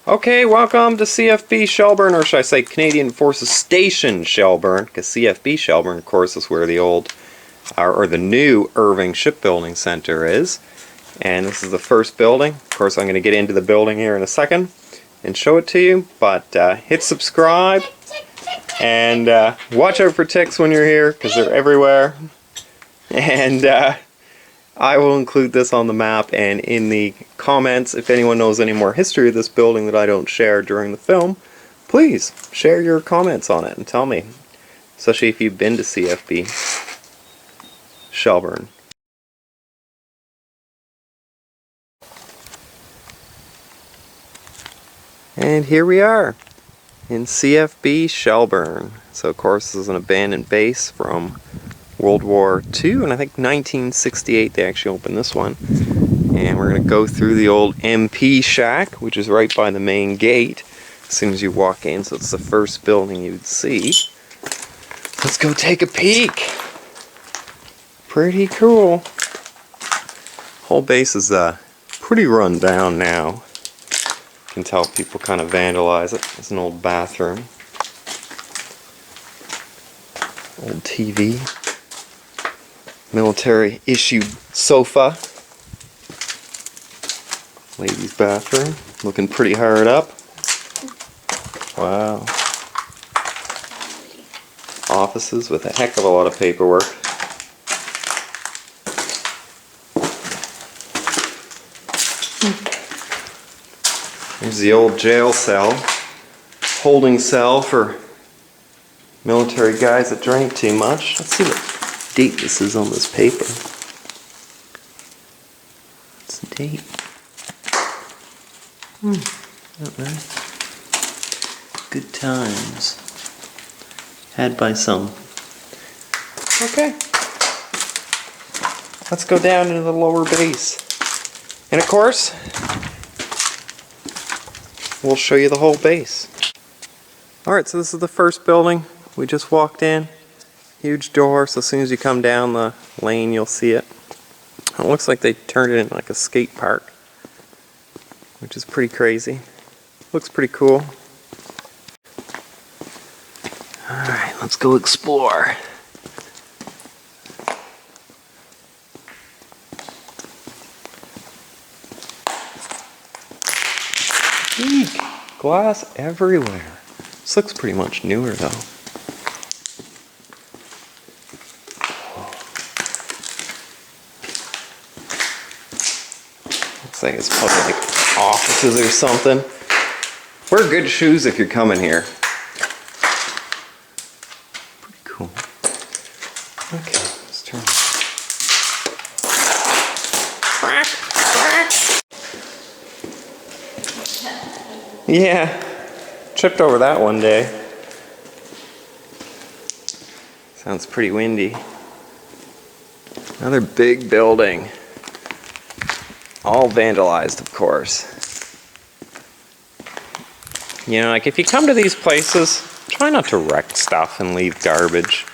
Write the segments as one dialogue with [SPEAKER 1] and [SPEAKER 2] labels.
[SPEAKER 1] Okay, welcome to CFB Shelburne, or should I say Canadian Forces Station Shelburne, because CFB Shelburne, of course, is where the old, or the new Irving Shipbuilding Center is. And this is the first building. Of course, I'm going to get into the building here in a second and show it to you, but hit subscribe and watch out for ticks when you're here, because they're everywhere. And I will include this on the map and in the comments. If anyone knows any more history of this building that I don't share during the film, please share your comments on it and tell me, especially if you've been to CFB Shelburne. And here we are in CFB Shelburne. So of course this is an abandoned base from World War II, and I think 1968 they actually opened this one. And we're going to go through the old MP shack, which is right by the main gate as soon as you walk in, so it's the first building you'd see. Let's go take a peek. Pretty cool. Whole base is pretty run down now. You can tell people kind of vandalize it. It's an old bathroom. Old TV. Military issued sofa. Ladies' bathroom. Looking pretty hard up. Wow. Offices with a heck of a lot of paperwork. There's the old jail cell. Holding cell for military guys that drank too much. Let's see what date this is on this paper. What's the date? Not bad. Good times. Had by some. Okay. Let's go down into the lower base. And of course, we'll show you the whole base. Alright, so this is the first building. We just walked in. Huge door, so as soon as you come down the lane you'll see it. It looks like they turned it into like a skate park, which is pretty crazy. Looks pretty cool. Alright, let's go explore. Eek! Glass everywhere. This looks pretty much newer though. Looks like it's probably like offices or something. Wear good shoes if you're coming here. Pretty cool. Okay, let's turn. Yeah, tripped over that one day. Sounds pretty windy. Another big building. All vandalized, of course. You know, like if you come to these places, try not to wreck stuff and leave garbage,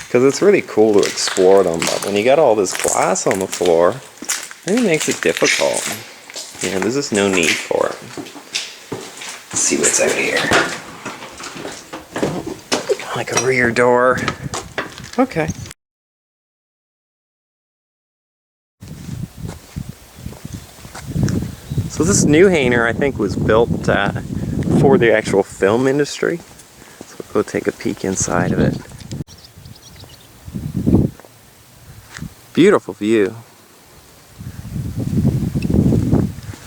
[SPEAKER 1] because it's really cool to explore them, but when you got all this glass on the floor, it really makes it difficult. You know, there's just no need for it. Let's see what's out here. Oh, like a rear door. Okay. So this new hangar, I think, was built for the actual film industry. So we'll go take a peek inside of it. Beautiful view.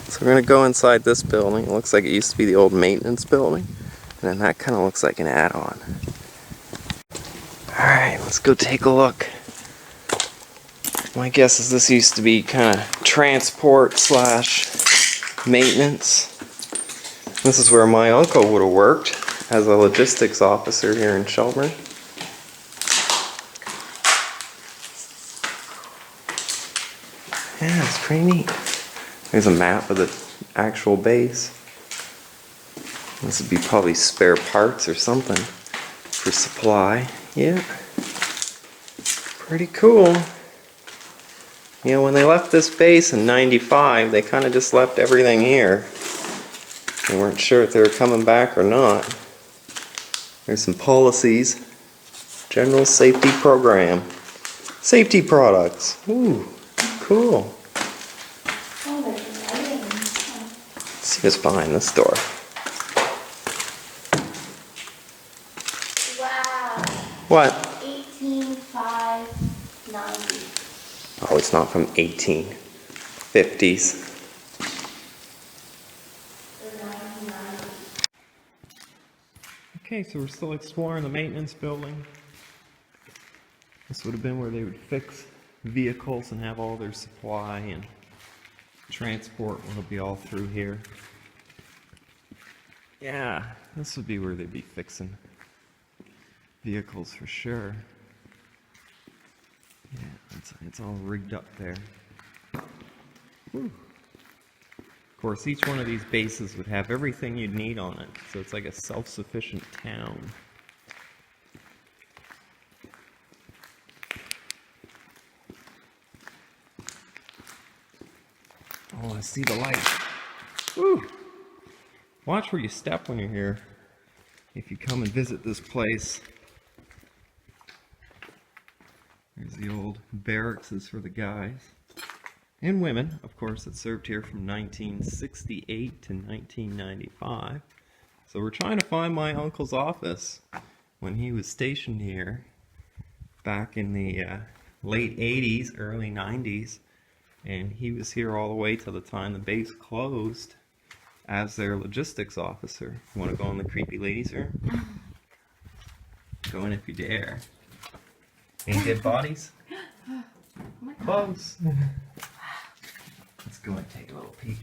[SPEAKER 1] So we're going to go inside this building. It looks like it used to be the old maintenance building. And then that kind of looks like an add-on. Alright, let's go take a look. My guess is this used to be kind of transport slash maintenance. This is where my uncle would have worked as a logistics officer here in Shelburne. Yeah, it's pretty neat. There's a map of the actual base. This would be probably spare parts or something for supply. Yeah. Pretty cool. You know, when they left this base in '95, they kind of just left everything here. They weren't sure if they were coming back or not. There's some policies. General Safety Program. Safety products. Ooh, cool.
[SPEAKER 2] Oh, there's writing.
[SPEAKER 1] Let's see what's behind this door.
[SPEAKER 2] Wow.
[SPEAKER 1] What?
[SPEAKER 2] 18590.
[SPEAKER 1] Oh, it's not from 1850s.
[SPEAKER 2] Or 1990.
[SPEAKER 1] Okay, so we're still exploring the maintenance building. This would have been where they would fix vehicles and have all their supply and transport will be all through here. Yeah, this would be where they'd be fixing vehicles for sure. Yeah, it's all rigged up there. Whew. Of course, each one of these bases would have everything you'd need on it, so it's like a self-sufficient town. Oh, I see the light. Woo! Watch where you step when you're here, if you come and visit this place. There's the old barracks for the guys. And women, of course, that served here from 1968 to 1995. So we're trying to find my uncle's office when he was stationed here back in the late 80s, early 90s. And he was here all the way till the time the base closed as their logistics officer. You want to go in the creepy ladies' room? Go in if you dare. Any dead bodies?
[SPEAKER 2] Oh my God.
[SPEAKER 1] Close. Let's go and take a little peek.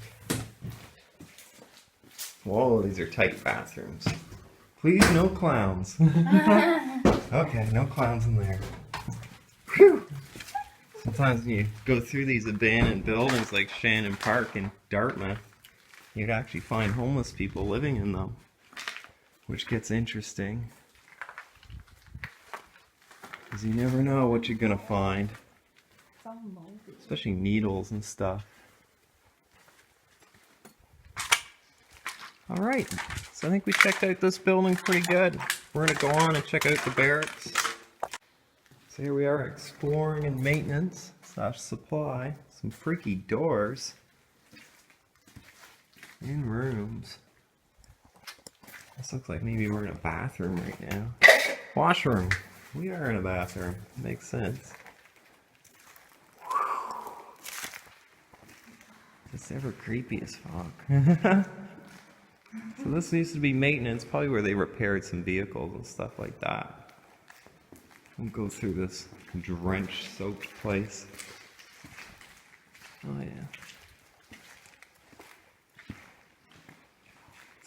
[SPEAKER 1] Whoa, these are tight bathrooms. Please, no clowns. Okay, no clowns in there. Whew. Sometimes when you go through these abandoned buildings like Shannon Park in Dartmouth, you'd actually find homeless people living in them, which gets interesting. Because you never know what you're going to find. Especially needles and stuff. Alright, so I think we checked out this building pretty good. We're going to go on and check out the barracks. So here we are exploring and maintenance / supply. Some freaky doors. In rooms. This looks like maybe we're in a bathroom right now. Washroom. We are in a bathroom. Makes sense. It's ever creepy as fuck. So this used to be maintenance, probably where they repaired some vehicles and stuff like that. We'll go through this drenched, soaked place. Oh yeah.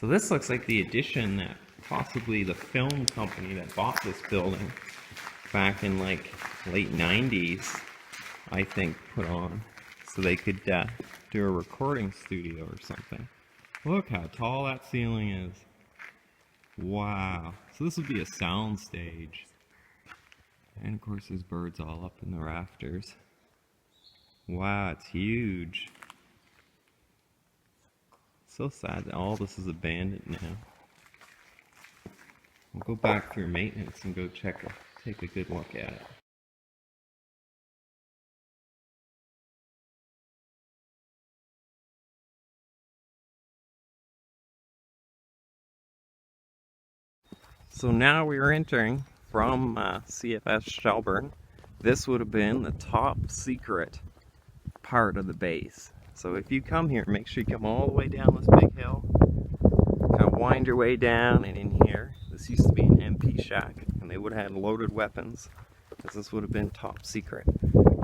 [SPEAKER 1] So this looks like the addition that possibly the film company that bought this building back in like late 90s, I think, put on. So they could do a recording studio or something. Look how tall that ceiling is. Wow. So this would be a sound stage. And of course there's birds all up in the rafters. Wow, it's huge. So sad that all this is abandoned now. We'll go back through maintenance and go take a good look at it. So now we are entering from CFS Shelburne. This would have been the top secret part of the base. So if you come here, make sure you come all the way down this big hill, kind of wind your way down, and in here, this used to be an MP shack, and they would have had loaded weapons, because this would have been top secret.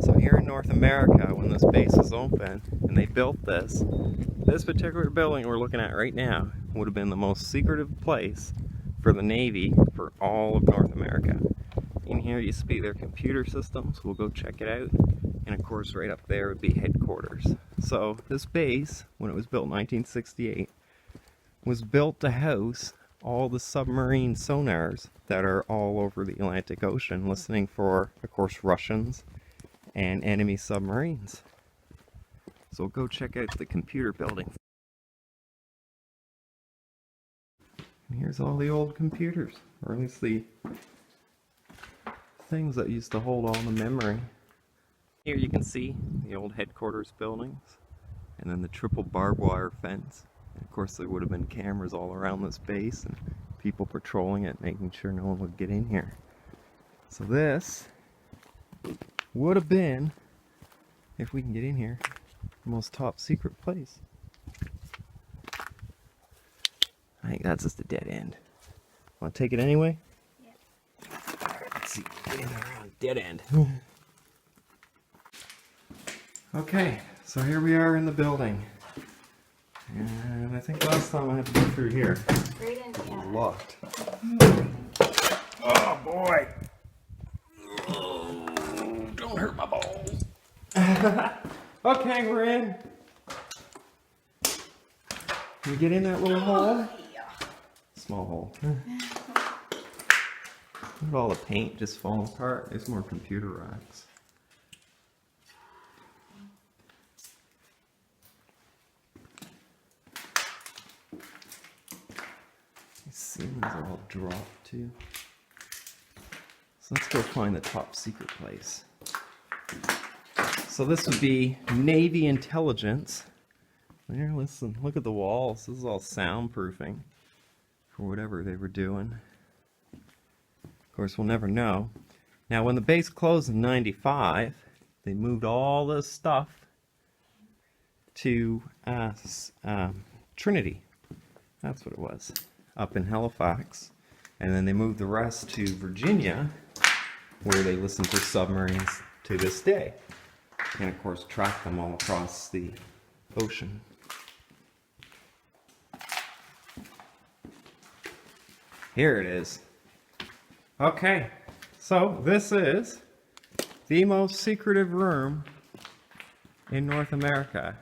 [SPEAKER 1] So here in North America, when this base was open, and they built this particular building we're looking at right now would have been the most secretive place for the Navy for all of North America. In here used to be their computer systems. We'll go check it out. And of course right up there would be headquarters. So this base, when it was built in 1968, was built to house all the submarine sonars that are all over the Atlantic Ocean, listening for, of course, Russians and enemy submarines. So we'll go check out the computer building. And here's all the old computers, or at least the things that used to hold all the memory. Here you can see the old headquarters buildings, and then the triple barbed wire fence. And of course there would have been cameras all around this base and people patrolling it, making sure no one would get in here. So this would have been, if we can get in here, the most top secret place. I think that's just a dead end. Want to take it anyway?
[SPEAKER 2] Yeah.
[SPEAKER 1] Let's see, get in around dead end. Okay, so here we are in the building. And I think last time I had to go through here.
[SPEAKER 2] Great in,
[SPEAKER 1] It was
[SPEAKER 2] yeah.
[SPEAKER 1] locked. Oh boy! Oh, don't hurt my balls. Okay, we're in. Can we get in that little hole?
[SPEAKER 2] Yeah.
[SPEAKER 1] Small hole. Look at all the paint just falling apart. There's more computer racks. These ceilings are all dropped too. So let's go find the top secret place. So this would be Navy intelligence. There, listen, look at the walls. This is all soundproofing for whatever they were doing. Of course, we'll never know. Now, when the base closed in '95, they moved all this stuff to Trinity. That's what it was, up in Halifax. And then they moved the rest to Virginia, where they listen for submarines to this day. And of course, track them all across the ocean. Here it is. Okay, so this is the most secretive room in North America.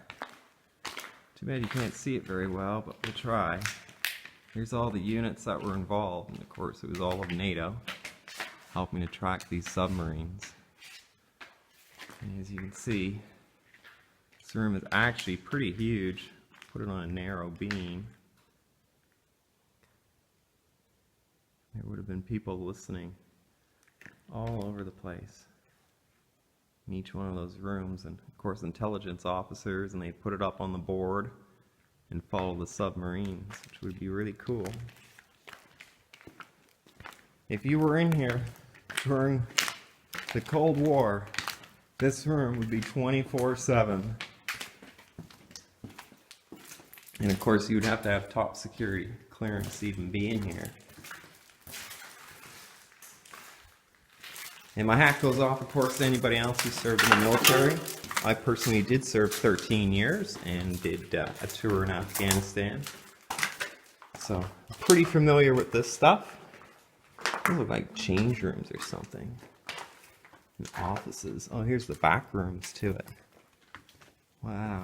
[SPEAKER 1] Too bad you can't see it very well, but we'll try. Here's all the units that were involved, and of course it was all of NATO, helping to track these submarines. And as you can see, this room is actually pretty huge. Put it on a narrow beam. There would have been people listening all over the place in each one of those rooms, and of course intelligence officers, and they'd put it up on the board and follow the submarines, which would be really cool. If you were in here during the Cold War, this room would be 24/7. And of course you'd have to have top security clearance to even be in here. And my hat goes off, of course, to anybody else who served in the military. I personally did serve 13 years and did a tour in Afghanistan. So, I'm pretty familiar with this stuff. These look like change rooms or something. And offices. Oh, here's the back rooms to it. Wow.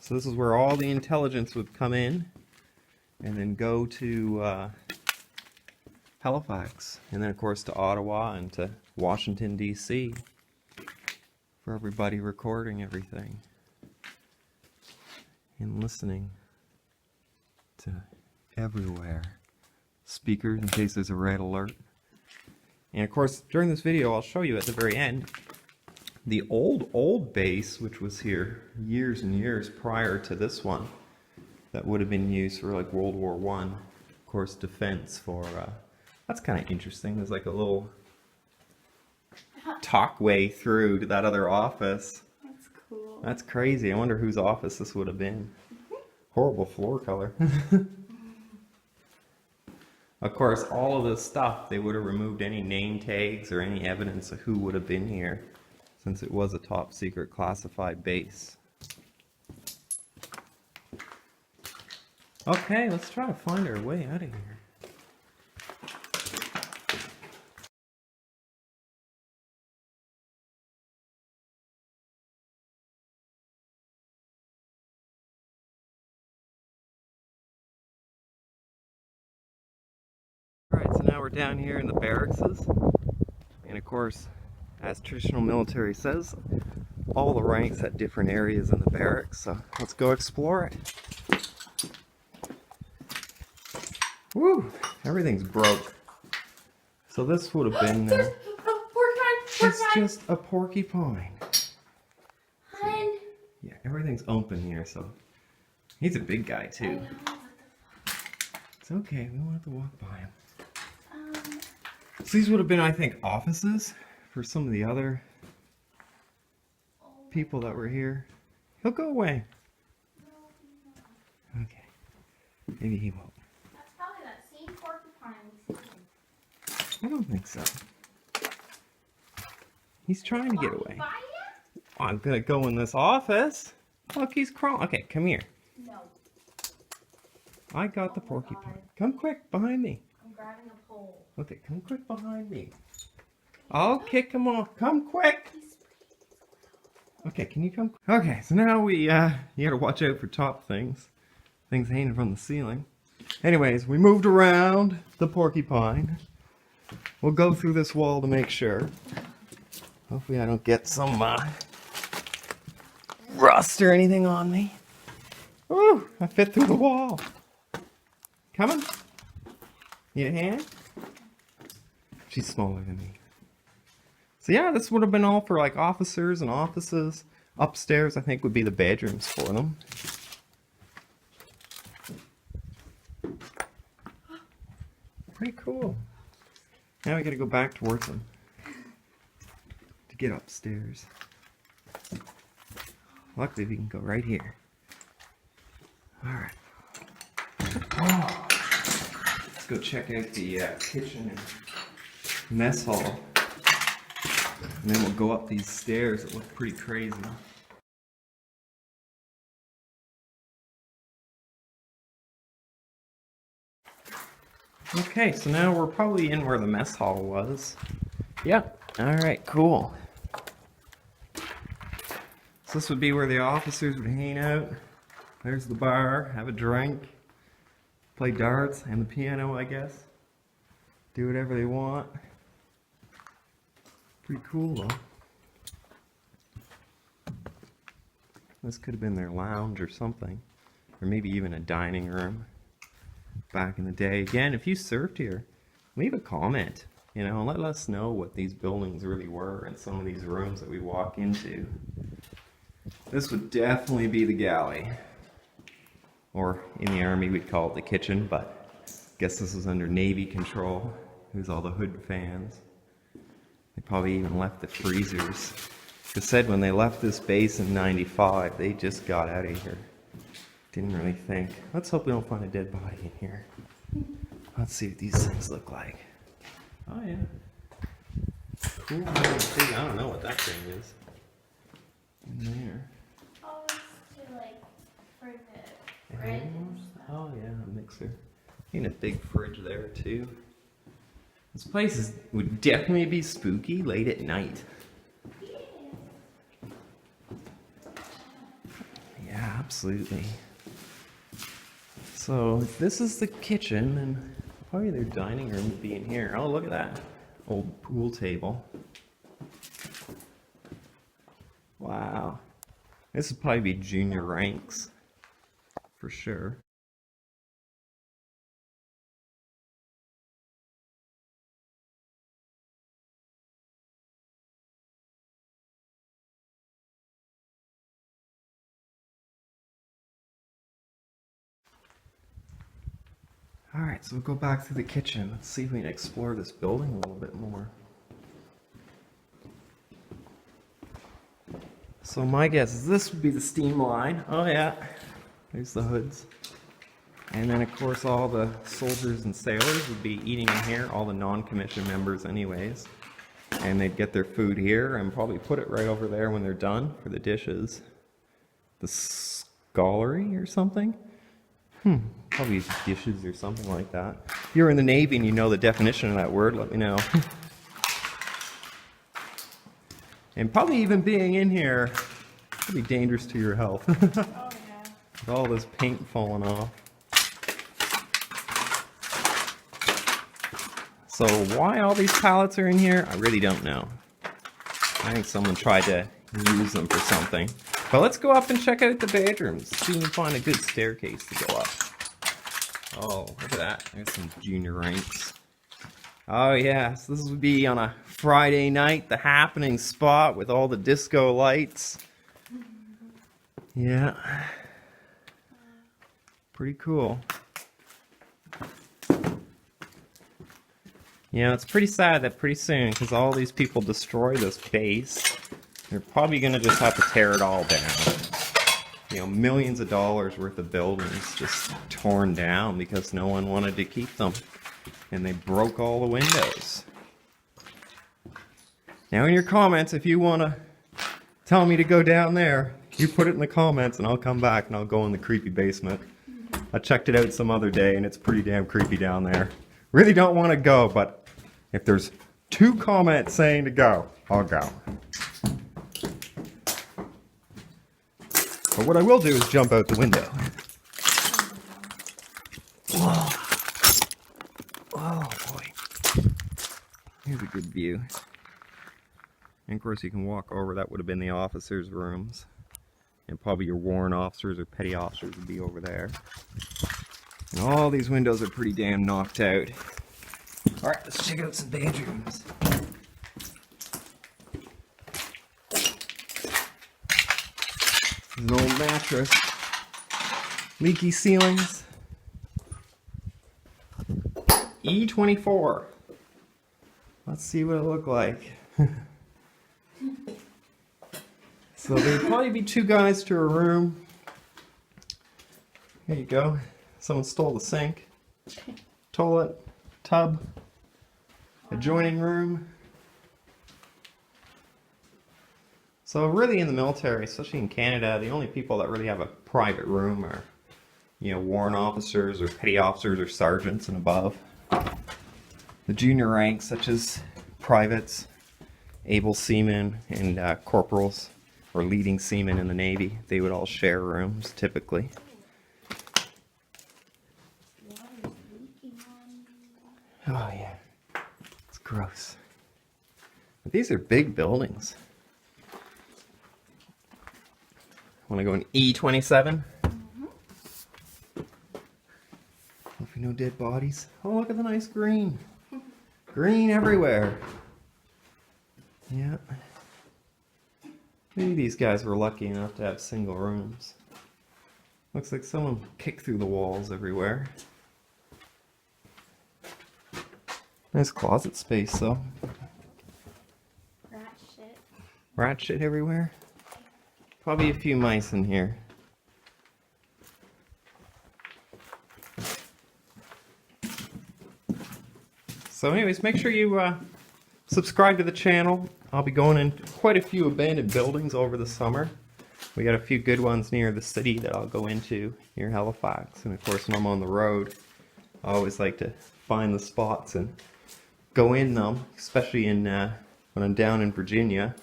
[SPEAKER 1] So this is where all the intelligence would come in and then go to Halifax. And then, of course, to Ottawa and to Washington, D.C. for everybody recording everything and listening to everywhere. Speakers in case there's a red alert. And of course, during this video, I'll show you at the very end the old base, which was here years and years prior to this one, that would have been used for like World War I. Of course, defense for, that's kind of interesting. There's like a little talkway through to that other office.
[SPEAKER 2] That's cool.
[SPEAKER 1] That's crazy. I wonder whose office this would have been. Horrible floor color. Of course, all of this stuff, they would have removed any name tags or any evidence of who would have been here, since it was a top secret classified base. Okay, let's try to find our way out of here. Alright, so now we're down here in the barracks, and of course, as traditional military says, all the ranks at different areas in the barracks, so let's go explore it. Woo! Everything's broke. So this would have been. It's just a porcupine.
[SPEAKER 2] Hun.
[SPEAKER 1] Yeah, everything's open here, so he's a big guy too. It's okay. We won't have to walk by him. So these would have been, I think, offices for some of the other people that were here. He'll go away. Okay. Maybe he won't.
[SPEAKER 2] That's probably that same porcupine we've seen.
[SPEAKER 1] I don't think so. He's trying to get away. I'm gonna go in this office. Look, he's crawling. Okay, come here.
[SPEAKER 2] No.
[SPEAKER 1] I got the porcupine. Come quick, behind me.
[SPEAKER 2] I'm grabbing a pole.
[SPEAKER 1] Okay, come quick behind me. I'll kick him off. Come quick. Okay, can you come? Okay, so now you gotta watch out for top things. Things hanging from the ceiling. Anyways, we moved around the porcupine. We'll go through this wall to make sure. Hopefully I don't get some rust or anything on me. Ooh, I fit through the wall. Coming? Need a hand? She's smaller than me. So yeah, this would have been all for like officers and offices. Upstairs, I think, would be the bedrooms for them. Pretty cool. Now we gotta go back towards them to get upstairs. Luckily, we can go right here. Alright. Oh. Let's go check out the kitchen and mess hall. And then we'll go up these stairs that look pretty crazy. Okay, so now we're probably in where the mess hall was. Yep. Alright, cool. So this would be where the officers would hang out. There's the bar, have a drink, play darts, and the piano, I guess. Do whatever they want. Pretty cool, though. This could have been their lounge or something. Or maybe even a dining room back in the day. Again, if you served here, leave a comment. You know, let us know what these buildings really were and some of these rooms that we walk into. This would definitely be the galley. Or in the Army we'd call it the kitchen, but I guess this was under Navy control. There's all the hood fans. They probably even left the freezers. They said when they left this base in '95, they just got out of here. Didn't really think. Let's hope we don't find a dead body in here. Let's see what these things look like. Oh yeah. Cool. I don't know what that thing is. In there.
[SPEAKER 2] Oh, it's to like for the fridge and stuff.
[SPEAKER 1] Oh yeah, a mixer. And a big fridge there too. This place would definitely be spooky late at night. Yeah, absolutely. So this is the kitchen, and probably their dining room would be in here. Oh, look at that old pool table. Wow. This would probably be junior ranks for sure. Alright, so we'll go back to the kitchen. Let's see if we can explore this building a little bit more. So my guess is this would be the steam line. Oh yeah, there's the hoods. And then of course all the soldiers and sailors would be eating in here, all the non-commissioned members anyways. And they'd get their food here and probably put it right over there when they're done for the dishes. The scullery or something? Probably dishes or something like that. If you're in the Navy and you know the definition of that word, let me know. And probably even being in here could be dangerous to your health.
[SPEAKER 2] Oh yeah.
[SPEAKER 1] With all this paint falling off. So why all these pallets are in here, I really don't know. I think someone tried to use them for something. But let's go up and check out the bedrooms. See if we can find a good staircase to go up. Oh, look at that. There's some junior ranks. Oh yeah, so this would be on a Friday night, the happening spot with all the disco lights. Yeah. Pretty cool. Yeah, it's pretty sad that pretty soon, because all these people destroy this base, they're probably going to just have to tear it all down. You know, millions of dollars worth of buildings just torn down because no one wanted to keep them. And they broke all the windows. Now in your comments, if you want to tell me to go down there, you put it in the comments and I'll come back and I'll go in the creepy basement. I checked it out some other day and it's pretty damn creepy down there. Really don't want to go, but if there's 2 comments saying to go, I'll go. But what I will do is jump out the window. Whoa. Oh boy. Here's a good view. And of course you can walk over, that would have been the officers' rooms. And probably your warrant officers or petty officers would be over there. And all these windows are pretty damn knocked out. Alright, let's check out some bedrooms. There's an old mattress. Leaky ceilings. E24. Let's see what it looked like. So there'd probably be 2 guys to a room. Here you go. Someone stole the sink, toilet, tub, adjoining room. So really in the military, especially in Canada, the only people that really have a private room are, you know, warrant officers or petty officers or sergeants and above. The junior ranks such as privates, able seamen, and corporals or leading seamen in the Navy, they would all share rooms typically. Oh yeah, it's gross. But these are big buildings. Want to go in E27? Hopefully no dead bodies. Oh, look at the nice green. Green everywhere. Yeah. Maybe these guys were lucky enough to have single rooms. Looks like someone kicked through the walls everywhere. Nice closet space though.
[SPEAKER 2] Rat shit.
[SPEAKER 1] Rat shit everywhere. Probably a few mice in here. So anyways, make sure you subscribe to the channel. I'll be going in quite a few abandoned buildings over the summer. We got a few good ones near the city that I'll go into, near Halifax. And of course, when I'm on the road, I always like to find the spots and go in them, especially in when I'm down in Virginia.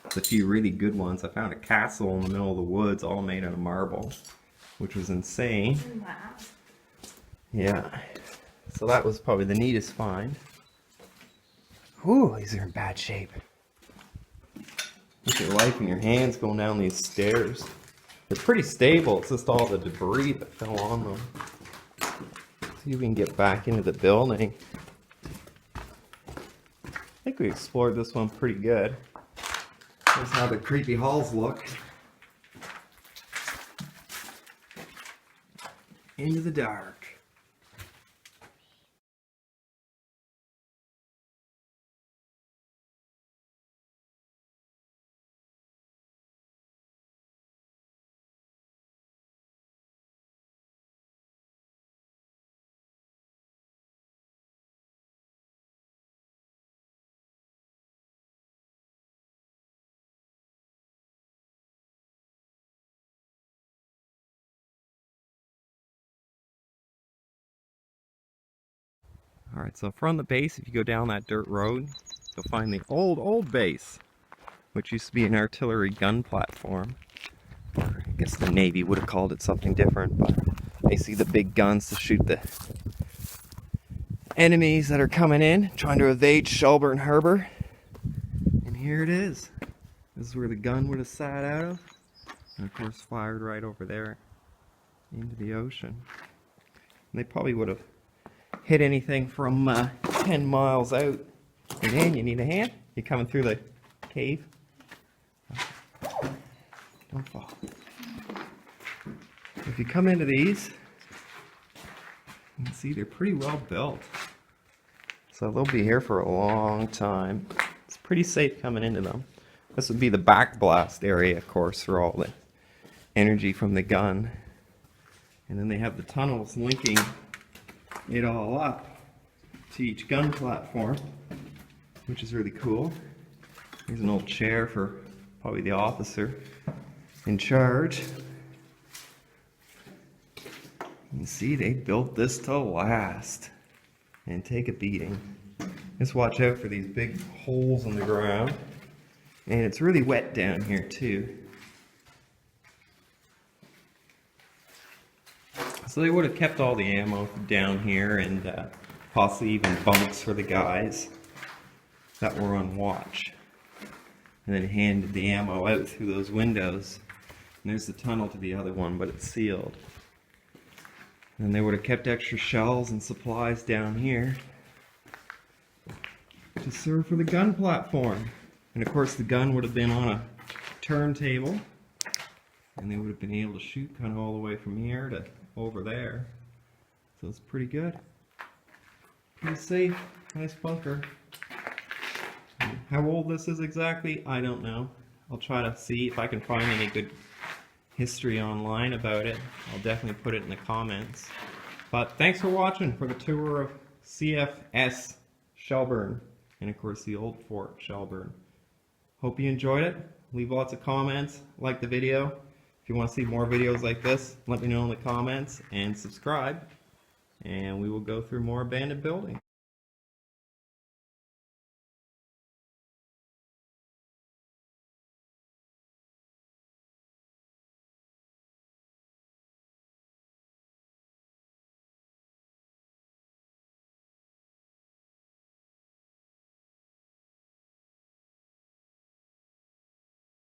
[SPEAKER 1] There's a few really good ones. I found a castle in the middle of the woods, all made out of marble, which was insane.
[SPEAKER 2] Wow.
[SPEAKER 1] Yeah, so that was probably the neatest find. Ooh, these are in bad shape. Look at your life in your hands going down these stairs. They're pretty stable, it's just all the debris that fell on them. See if we can get back into the building. I think we explored this one pretty good. Here's how the creepy halls look. Into the dark. Alright, so from the base, if you go down that dirt road, you'll find the old base, which used to be an artillery gun platform. Or I guess the Navy would have called it something different, but basically the big guns to shoot the enemies that are coming in, trying to evade Shelburne Harbor. And here it is. This is where the gun would have sat out of, and of course fired right over there into the ocean. And they probably would have hit anything from 10 miles out. And then you need a hand? You coming through the cave? Don't fall. If you come into these, you can see they're pretty well built. So they'll be here for a long time. It's pretty safe coming into them. This would be the backblast area, of course, for all the energy from the gun. And then they have the tunnels linking it all up to each gun platform, which is really cool. Here's an old chair for probably the officer in charge. You can see they built this to last and take a beating. Just watch out for these big holes in the ground. And it's really wet down here too. So they would have kept all the ammo down here and possibly even bunks for the guys that were on watch. And then handed the ammo out through those windows. And there's the tunnel to the other one, but it's sealed. And they would have kept extra shells and supplies down here to serve for the gun platform. And of course the gun would have been on a turntable, and they would have been able to shoot kind of all the way from here to over there. So it's pretty good. Pretty safe. Nice bunker. How old this is exactly, I don't know. I'll try to see if I can find any good history online about it. I'll definitely put it in the comments. But thanks for watching for the tour of CFS Shelburne, and of course the old Fort Shelburne. Hope you enjoyed it. Leave lots of comments, like the video. If you want to see more videos like this, let me know in the comments, and subscribe, and we will go through more abandoned buildings.